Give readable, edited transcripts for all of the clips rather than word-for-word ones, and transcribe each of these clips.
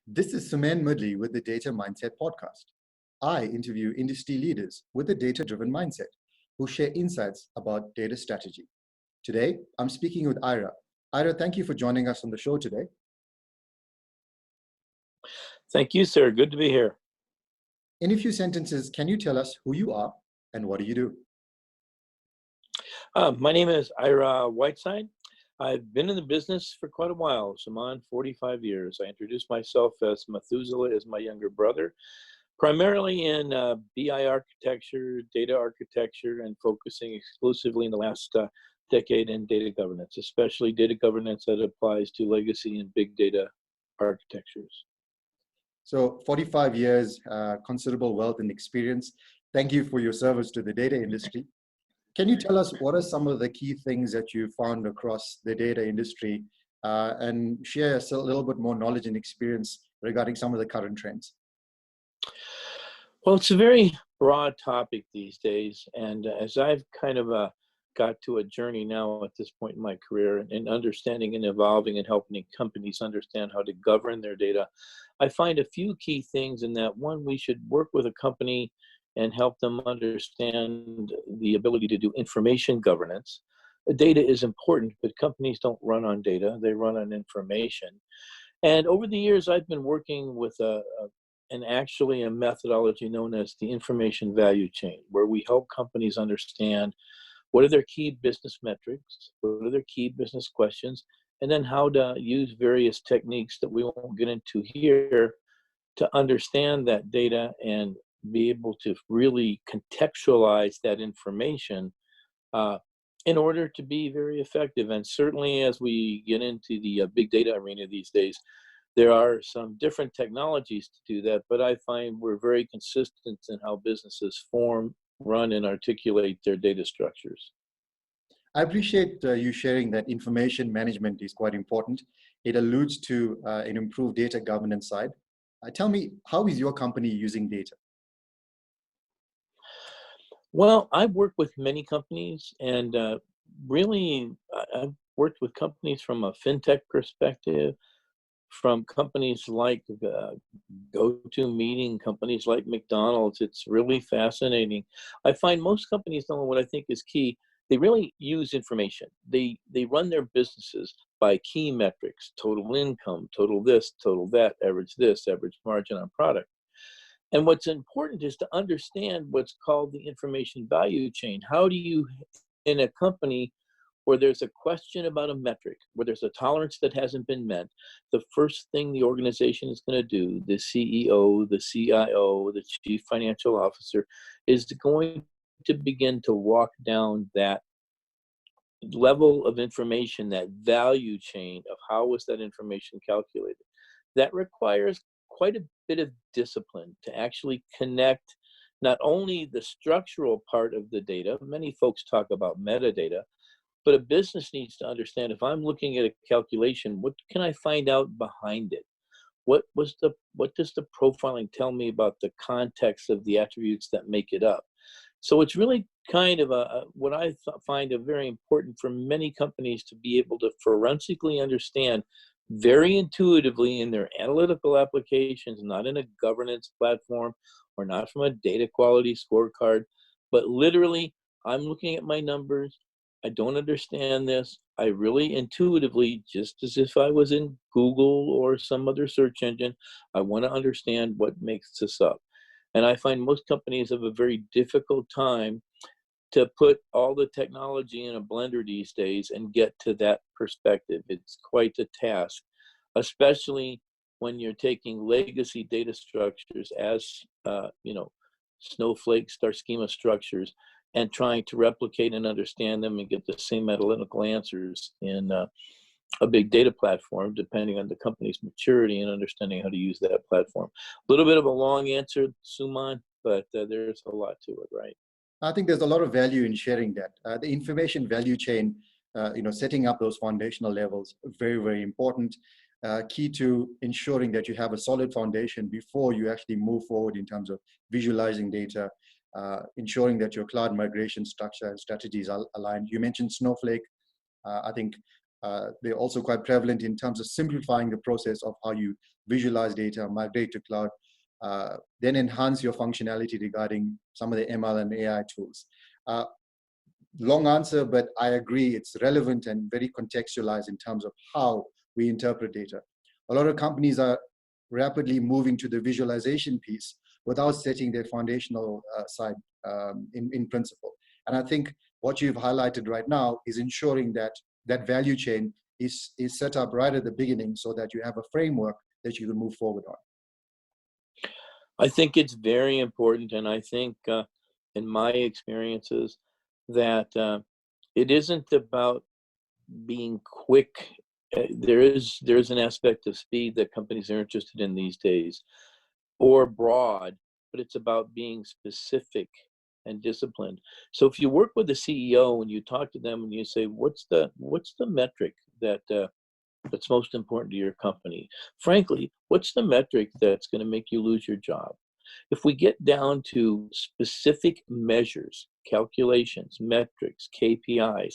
This is Suman Moodley with the Data Mindset Podcast. I interview industry leaders with a data-driven mindset who share insights about data strategy. Today, I'm speaking with Ira. Ira, thank you for joining us on the show today. Thank you, sir. Good to be here. In a few sentences, can you tell us who you are and what do you do? My name is Ira Whiteside. I've been in the business for quite a while, Suman, 45 years. I introduced myself as Methuselah as my younger brother, primarily in BI architecture, data architecture, and focusing exclusively in the last decade in data governance, especially data governance that applies to legacy and big data architectures. So 45 years, considerable wealth and experience. Thank you for your service to the data industry. Can you tell us what are some of the key things that you found across the data industry and share us a little bit more knowledge and experience regarding some of the current trends? Well, it's a very broad topic these days. And as I've kind of got to a journey now at this point in my career in understanding and evolving and helping companies understand how to govern their data, I find a few key things in that. One, we should work with a company and help them understand the ability to do information governance. Data is important, but companies don't run on data, they run on information. And over the years, I've been working with actually a methodology known as the information value chain, where we help companies understand what are their key business metrics, what are their key business questions, and then how to use various techniques that we won't get into here to understand that data and be able to really contextualize that information in order to be very effective. And certainly as we get into the big data arena these days, there are some different technologies to do that, but I find we're very consistent in how businesses form, run, and articulate their data structures. I appreciate you sharing that information management is quite important. It alludes to an improved data governance side. Tell me, how is your company using data? Well, I've worked with many companies, and really, I've worked with companies from a fintech perspective, from companies like GoToMeeting, companies like McDonald's. It's really fascinating. I find most companies, though, what I think is key, they really use information. They run their businesses by key metrics: total income, total this, total that, average margin on product. And what's important is to understand what's called the information value chain. How do you, in a company where there's a question about a metric, where there's a tolerance that hasn't been met, the first thing the organization is going to do, the CEO, the CIO, the chief financial officer, is going to begin to walk down that level of information, that value chain of how was that information calculated. That requires quite a bit of discipline to actually connect not only the structural part of the data. Many folks talk about metadata, but a business needs to understand, if I'm looking at a calculation, what can I find out behind it? What does the profiling tell me about the context of the attributes that make it up? So it's really kind of what I find very important for many companies to be able to forensically understand very intuitively in their analytical applications, not in a governance platform or not from a data quality scorecard, but literally, I'm looking at my numbers. I don't understand this. I really intuitively, just as if I was in Google or some other search engine, I want to understand what makes this up. And I find most companies have a very difficult time to put all the technology in a blender these days and get to that perspective. It's quite a task, especially when you're taking legacy data structures as, Snowflake, star schema structures, and trying to replicate and understand them and get the same analytical answers in a big data platform, depending on the company's maturity and understanding how to use that platform. A little bit of a long answer, Suman, but there's a lot to it, right? I think there's a lot of value in sharing that. The information value chain, setting up those foundational levels, very, very important. Key to ensuring that you have a solid foundation before you actually move forward in terms of visualizing data, ensuring that your cloud migration structure and strategies are aligned. You mentioned Snowflake. I think They're also quite prevalent in terms of simplifying the process of how you visualize data, migrate to cloud, then enhance your functionality regarding some of the ML and AI tools. Long answer, but I agree it's relevant and very contextualized in terms of how we interpret data. A lot of companies are rapidly moving to the visualization piece without setting their foundational side in principle. And I think what you've highlighted right now is ensuring that that value chain is set up right at the beginning so that you have a framework that you can move forward on. I think it's very important, and I think in my experiences that it isn't about being quick. There's an aspect of speed that companies are interested in these days, or broad, but it's about being specific and disciplined. So if you work with the CEO and you talk to them and you say, what's the metric that's most important to your company? Frankly, what's the metric that's going to make you lose your job? If we get down to specific measures, calculations, metrics, KPIs,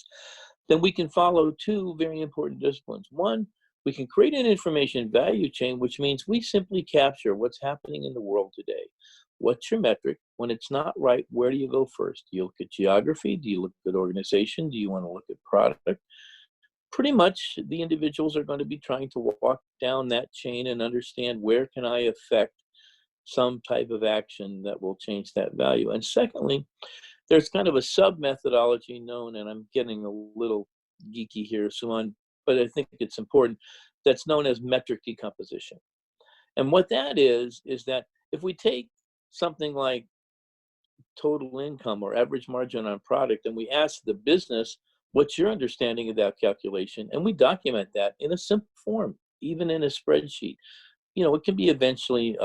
then we can follow two very important disciplines. One, we can create an information value chain, which means we simply capture what's happening in the world today. What's your metric? When it's not right, where do you go first? Do you look at geography? Do you look at organization? Do you want to look at product? Pretty much the individuals are going to be trying to walk down that chain and understand where can I affect some type of action that will change that value. And secondly, there's kind of a sub-methodology known, and I'm getting a little geeky here, Suman, but I think it's important, that's known as metric decomposition. And what that is that if we take something like total income or average margin on product and we ask the business, what's your understanding of that calculation? And we document that in a simple form, even in a spreadsheet. You know, it can be eventually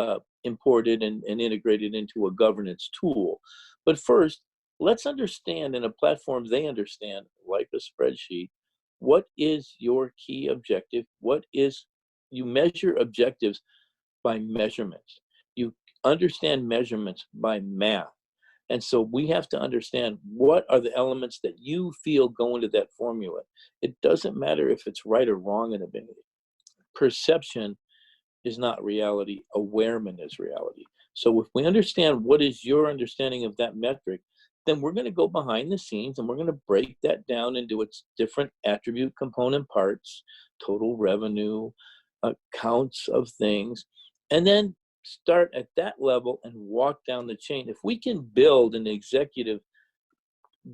imported and integrated into a governance tool. But first, let's understand in a platform they understand, like a spreadsheet, what is your key objective? You measure objectives by measurements. You understand measurements by math. And so we have to understand what are the elements that you feel go into that formula. It doesn't matter if it's right or wrong in a beginning. Perception is not reality. Awareness is reality. So if we understand what is your understanding of that metric, then we're going to go behind the scenes and we're going to break that down into its different attribute component parts, total revenue, counts of things, and then start at that level and walk down the chain. If we can build an executive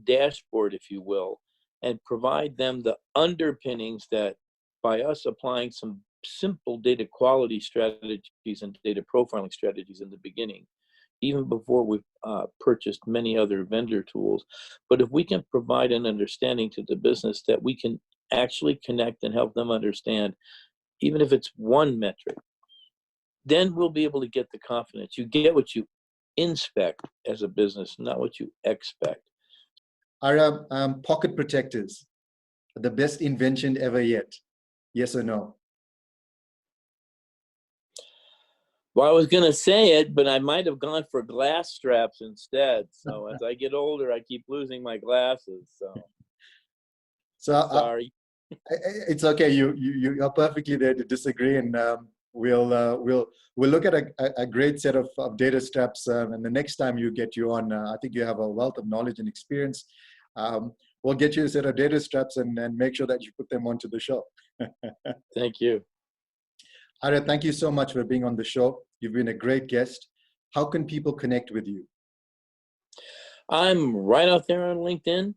dashboard, if you will, and provide them the underpinnings that by us applying some simple data quality strategies and data profiling strategies in the beginning, even before we've purchased many other vendor tools. But if we can provide an understanding to the business that we can actually connect and help them understand, even if it's one metric, then we'll be able to get the confidence. You get what you inspect as a business, not what you expect. Are pocket protectors the best invention ever yet? Yes or no? Well, I was going to say it, but I might have gone for glass straps instead. So as I get older, I keep losing my glasses. So sorry. It's okay. You're perfectly there to disagree, and we'll look at a great set of data straps. And the next time you get you on, I think you have a wealth of knowledge and experience. We'll get you a set of data straps and make sure that you put them onto the show. Thank you. Ara, thank you so much for being on the show. You've been a great guest. How can people connect with you? I'm right out there on LinkedIn.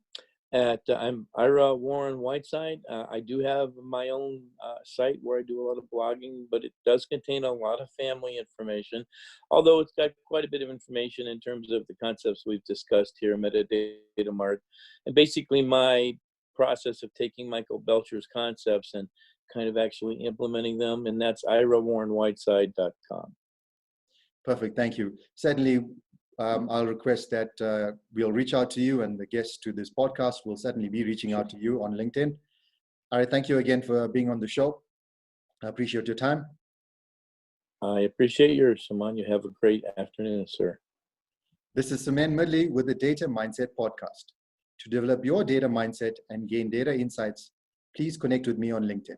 I'm Ira Warren Whiteside. I do have my own site where I do a lot of blogging, but it does contain a lot of family information, although it's got quite a bit of information in terms of the concepts we've discussed here, Metadata Mart, and basically my process of taking Michael Belcher's concepts and kind of actually implementing them, and that's irawarrenwhiteside.com. Perfect, thank you. Certainly, I'll request that we'll reach out to you, and the guests to this podcast will certainly be reaching out to you on LinkedIn. All right, thank you again for being on the show. I appreciate your time. I appreciate yours, Suman. You have a great afternoon, sir. This is Suman Moodley with the Data Mindset Podcast. To develop your data mindset and gain data insights, please connect with me on LinkedIn.